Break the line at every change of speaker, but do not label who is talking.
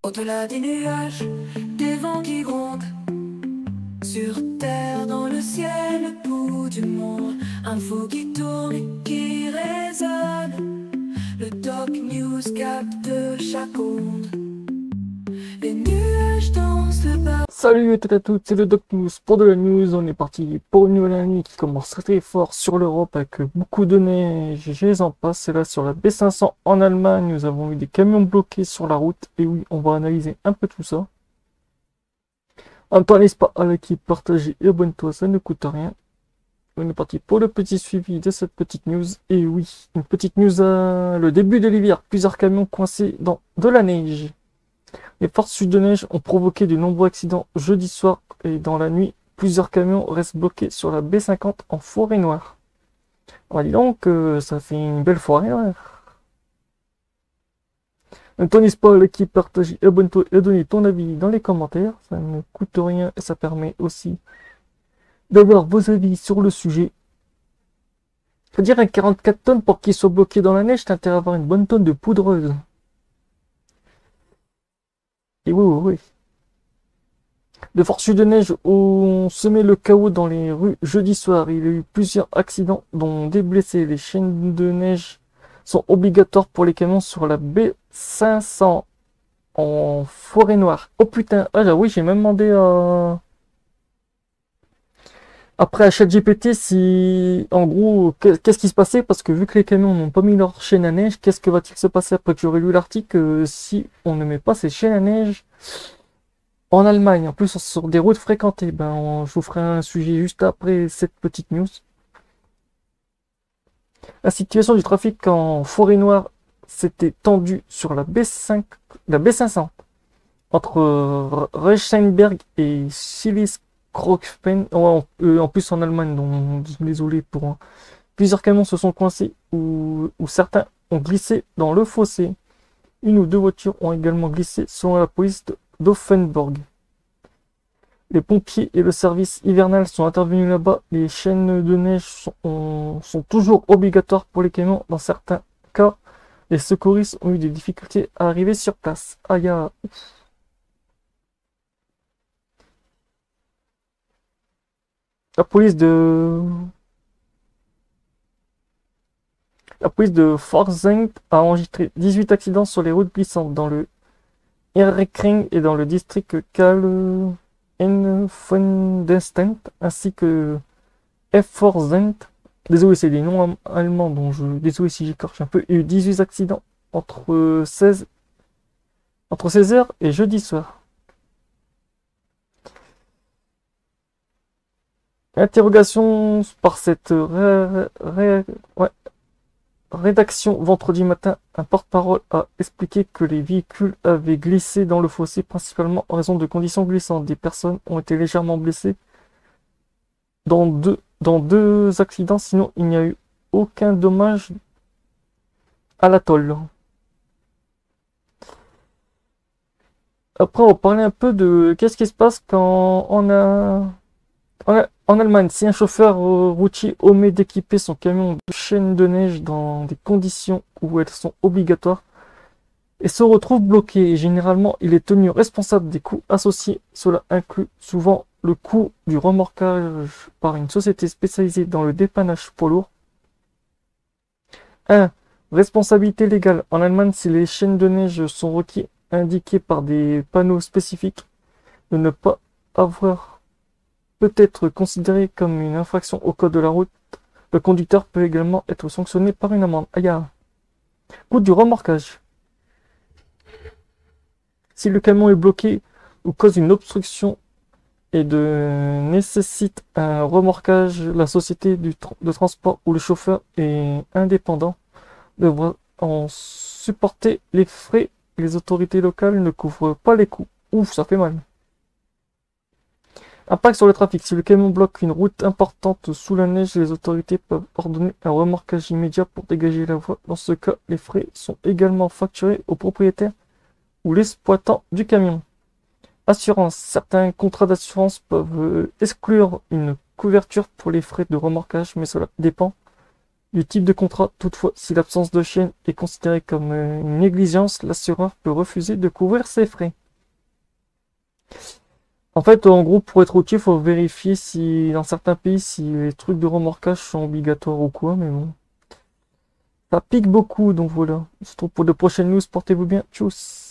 Au-delà des nuages, des vents qui grondent, sur terre, dans le ciel, le bout du monde, info qui tourne et qui résonne. Le Doc News capte chaque onde. Les nuages dansent le bas.
Salut à toutes et à toutes, c'est le Doc News pour de la news. On est parti pour une nouvelle année qui commence très fort sur l'Europe avec beaucoup de neige. Je les en passe. Et là sur la B500 en Allemagne, nous avons eu des camions bloqués sur la route. Et oui, on va analyser un peu tout ça. En même temps, n'hésite pas à liker, partager et abonne-toi, ça ne coûte rien. On est parti pour le petit suivi de cette petite news. Et oui, une petite news à le début de l'hiver. Plusieurs camions coincés dans de la neige. Les fortes chutes de neige ont provoqué de nombreux accidents jeudi soir et dans la nuit, plusieurs camions restent bloqués sur la B50 en forêt noire. On va dire donc ça fait une belle forêt noire. Donc n'hésite pas à liker, partager, abonne-toi et à donner ton avis dans les commentaires. Ça ne coûte rien et ça permet aussi d'avoir vos avis sur le sujet. Je veux dire, un 44 tonnes pour qu'il soit bloqué dans la neige, t'as intérêt à avoir une bonne tonne de poudreuse. Et oui. De fortes chutes de neige ont semé le chaos dans les rues jeudi soir. Il y a eu plusieurs accidents, dont des blessés. Les chaînes de neige sont obligatoires pour les camions sur la B500 en forêt noire. Oh putain, ah oui, j'ai même demandé après à ChatGPT si, en gros, qu'est-ce qui se passait, parce que vu que les camions n'ont pas mis leur chaîne à neige, qu'est-ce que va-t-il se passer après que j'aurais lu l'article si on ne met pas ces chaînes à neige en Allemagne, en plus sur des routes fréquentées. Je vous ferai un sujet juste après cette petite news. La situation du trafic en forêt noire s'était tendue sur la B500 entre Reichseinberg et Schillig-Krogspen. En plus en Allemagne, donc désolé pour plusieurs camions se sont coincés ou certains ont glissé dans le fossé. Une ou deux voitures ont également glissé selon la police d'Offenburg. Les pompiers et le service hivernal sont intervenus là-bas. Les chaînes de neige sont toujours obligatoires pour les camions. Dans certains cas, les secouristes ont eu des difficultés à arriver sur place. Aïe. La police de Pforzheim a enregistré 18 accidents sur les routes glissantes dans le Erkring et dans le district Kallenfondenstein ainsi que Pforzheim. Désolé, c'est des noms allemands, désolé si j'écorche un peu. Il y a eu 18 accidents entre 16h et jeudi soir. Interrogation par cette rédaction vendredi matin, un porte-parole a expliqué que les véhicules avaient glissé dans le fossé principalement en raison de conditions glissantes. Des personnes ont été légèrement blessées dans deux accidents, sinon il n'y a eu aucun dommage à l'atoll. Après, on va parler un peu de qu'est-ce qui se passe quand en Allemagne, si un chauffeur routier omet d'équiper son camion de chaîne de neige dans des conditions où elles sont obligatoires et se retrouve bloqué, généralement il est tenu responsable des coûts associés. Cela inclut souvent le coût du remorquage par une société spécialisée dans le dépannage poids lourd. 1. Responsabilité légale. En Allemagne, si les chaînes de neige sont requis indiquées par des panneaux spécifiques, de ne pas avoir peut être considéré comme une infraction au code de la route. Le conducteur peut également être sanctionné par une amende. Aïe. Coût du remorquage. Si le camion est bloqué ou cause une obstruction et nécessite un remorquage, la société de transport ou le chauffeur est indépendant devra en supporter les frais. Les autorités locales ne couvrent pas les coûts. Ouf, ça fait mal. Impact sur le trafic. Si le camion bloque une route importante sous la neige, les autorités peuvent ordonner un remorquage immédiat pour dégager la voie. Dans ce cas, les frais sont également facturés au propriétaire ou l'exploitant du camion. Assurance. Certains contrats d'assurance peuvent exclure une couverture pour les frais de remorquage, mais cela dépend du type de contrat. Toutefois, si l'absence de chaîne est considérée comme une négligence, l'assureur peut refuser de couvrir ses frais. En fait, en gros, pour être routier, il faut vérifier si, dans certains pays, si les trucs de remorquage sont obligatoires ou quoi, mais bon. Ça pique beaucoup, donc voilà. On se retrouve pour de prochaines news. Portez-vous bien. Tchuss!